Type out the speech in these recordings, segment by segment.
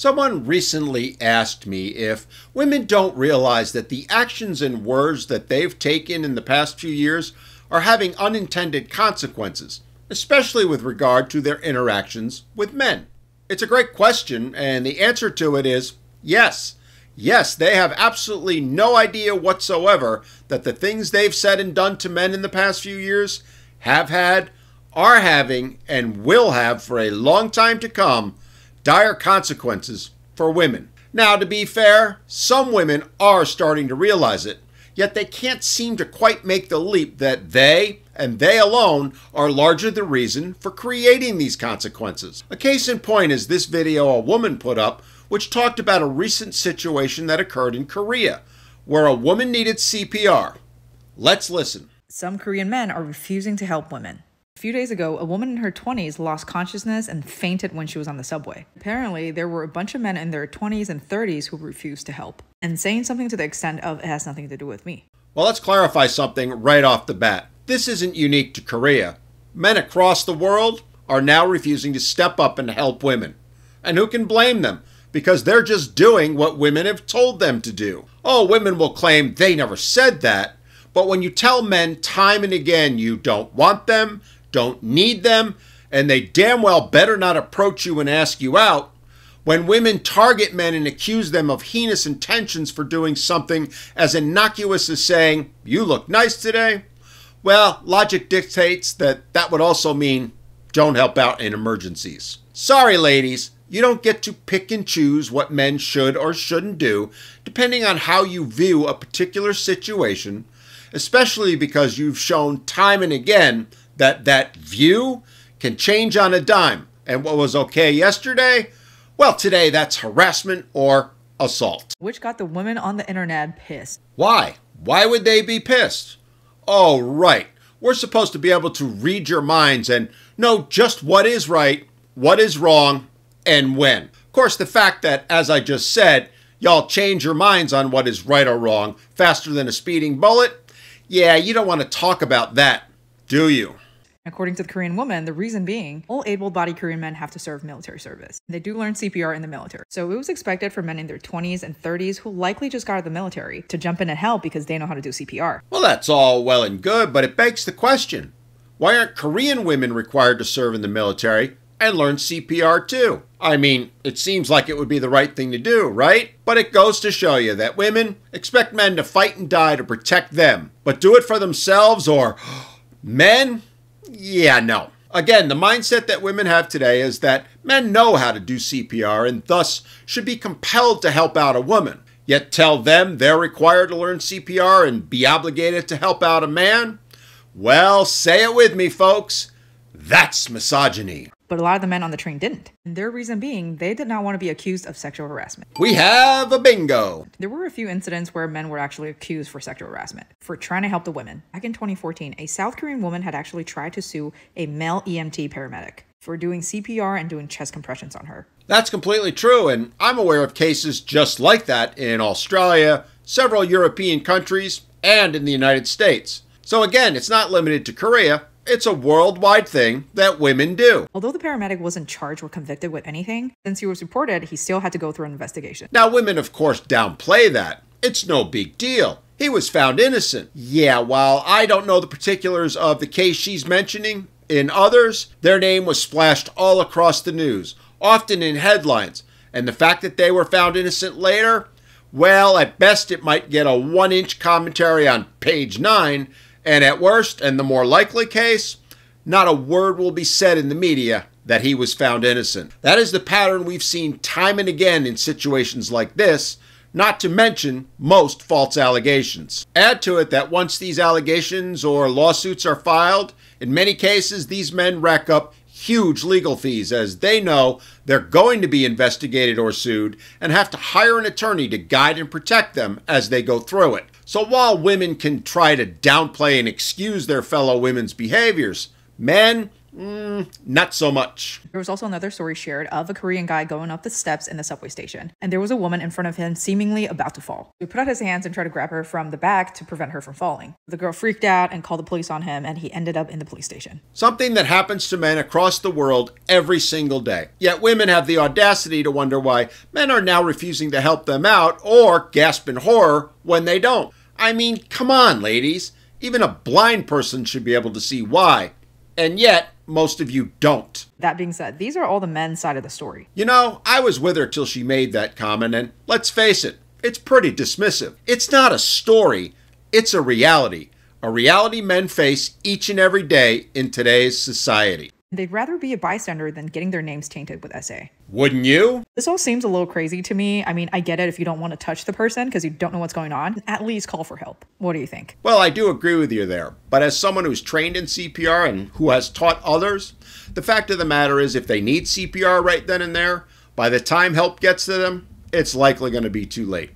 Someone recently asked me if women don't realize that the actions and words that they've taken in the past few years are having unintended consequences, especially with regard to their interactions with men. It's a great question, and the answer to it is yes. Yes, they have absolutely no idea whatsoever that the things they've said and done to men in the past few years have had, are having, and will have for a long time to come dire consequences for women. Now, to be fair, some women are starting to realize it, yet they can't seem to quite make the leap that they, and they alone, are largely the reason for creating these consequences. A case in point is this video a woman put up, which talked about a recent situation that occurred in Korea, where a woman needed CPR. Let's listen. Some Korean men are refusing to help women. A few days ago, a woman in her 20s lost consciousness and fainted when she was on the subway. Apparently, there were a bunch of men in their 20s and 30s who refused to help, and saying something to the extent of, "It has nothing to do with me." Well, let's clarify something right off the bat. This isn't unique to Korea. Men across the world are now refusing to step up and help women. And who can blame them? Because they're just doing what women have told them to do. Oh, women will claim they never said that, but when you tell men time and again you don't want them, don't need them, and they damn well better not approach you and ask you out, when women target men and accuse them of heinous intentions for doing something as innocuous as saying, "You look nice today," well, logic dictates that that would also mean don't help out in emergencies. Sorry, ladies, you don't get to pick and choose what men should or shouldn't do, depending on how you view a particular situation, especially because you've shown time and again that view can change on a dime. And what was okay yesterday, well, today that's harassment or assault. Which got the women on the internet pissed. Why? Why would they be pissed? Oh, right. We're supposed to be able to read your minds and know just what is right, what is wrong, and when. Of course, the fact that, as I just said, y'all change your minds on what is right or wrong faster than a speeding bullet, yeah, you don't want to talk about that, do you? According to the Korean woman, the reason being, all able-bodied Korean men have to serve military service. They do learn CPR in the military. So it was expected for men in their 20s and 30s who likely just got out of the military to jump in and help because they know how to do CPR. Well, that's all well and good, but it begs the question, why aren't Korean women required to serve in the military and learn CPR too? I mean, it seems like it would be the right thing to do, right? But it goes to show you that women expect men to fight and die to protect them, but do it for themselves or men? Yeah, no. Again, the mindset that women have today is that men know how to do CPR and thus should be compelled to help out a woman. Yet tell them they're required to learn CPR and be obligated to help out a man? Well, say it with me, folks. That's misogyny. But a lot of the men on the train didn't. And their reason being, they did not want to be accused of sexual harassment. We have a bingo. There were a few incidents where men were actually accused for sexual harassment, for trying to help the women. Back in 2014, a South Korean woman had actually tried to sue a male EMT paramedic for doing CPR and doing chest compressions on her. That's completely true, and I'm aware of cases just like that in Australia, several European countries, and in the United States. So again, it's not limited to Korea. It's a worldwide thing that women do. Although the paramedic wasn't charged or convicted with anything, since he was reported, he still had to go through an investigation. Now, women, of course, downplay that. It's no big deal. He was found innocent. Yeah, while I don't know the particulars of the case she's mentioning, in others, their name was splashed all across the news, often in headlines. And the fact that they were found innocent later, well, at best it might get a 1-inch commentary on page 9, and at worst, and the more likely case, not a word will be said in the media that he was found innocent. That is the pattern we've seen time and again in situations like this, not to mention most false allegations. Add to it that once these allegations or lawsuits are filed, in many cases these men rack up huge legal fees as they know they're going to be investigated or sued and have to hire an attorney to guide and protect them as they go through it. So while women can try to downplay and excuse their fellow women's behaviors, men, Not so much. There was also another story shared of a Korean guy going up the steps in the subway station, and there was a woman in front of him seemingly about to fall. He put out his hands and tried to grab her from the back to prevent her from falling. The girl freaked out and called the police on him, and he ended up in the police station. Something that happens to men across the world every single day. Yet women have the audacity to wonder why men are now refusing to help them out or gasp in horror when they don't. I mean, come on, ladies. Even a blind person should be able to see why. And yet, most of you don't. That being said, these are all the men's side of the story. You know, I was with her till she made that comment, and let's face it, it's pretty dismissive. It's not a story, it's a reality. A reality men face each and every day in today's society. They'd rather be a bystander than getting their names tainted with SA. Wouldn't you? This all seems a little crazy to me. I mean, I get it if you don't want to touch the person because you don't know what's going on. At least call for help. What do you think? Well, I do agree with you there. But as someone who's trained in CPR and who has taught others, the fact of the matter is if they need CPR right then and there, by the time help gets to them, it's likely going to be too late.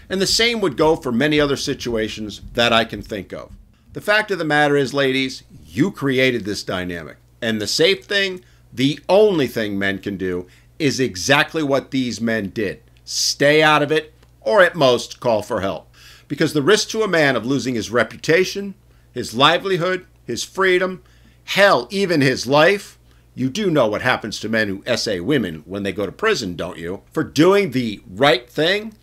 And the same would go for many other situations that I can think of. The fact of the matter is, ladies, you created this dynamic. And the safe thing, the only thing men can do, is exactly what these men did. Stay out of it, or at most, call for help. Because the risk to a man of losing his reputation, his livelihood, his freedom, hell, even his life, you do know what happens to men who SA women when they go to prison, don't you? For doing the right thing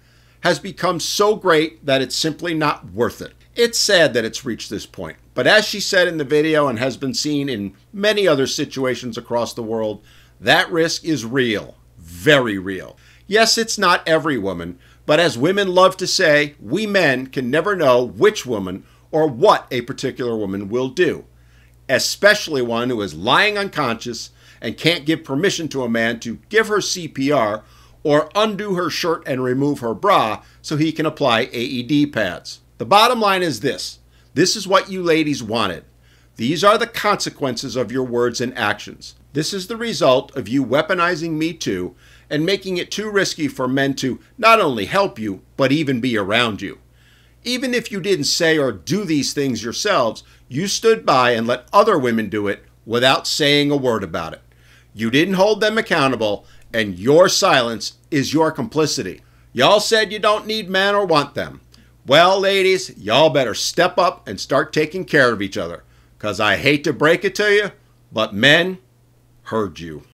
has become so great that it's simply not worth it. It's sad that it's reached this point, but as she said in the video and has been seen in many other situations across the world, that risk is real, very real. Yes, it's not every woman, but as women love to say, we men can never know which woman or what a particular woman will do, especially one who is lying unconscious and can't give permission to a man to give her CPR or undo her shirt and remove her bra so he can apply AED pads. The bottom line is this. This is what you ladies wanted. These are the consequences of your words and actions. This is the result of you weaponizing Me Too and making it too risky for men to not only help you, but even be around you. Even if you didn't say or do these things yourselves, you stood by and let other women do it without saying a word about it. You didn't hold them accountable, and your silence is your complicity. Y'all said you don't need men or want them. Well, ladies, y'all better step up and start taking care of each other. 'Cause I hate to break it to you, but men heard you.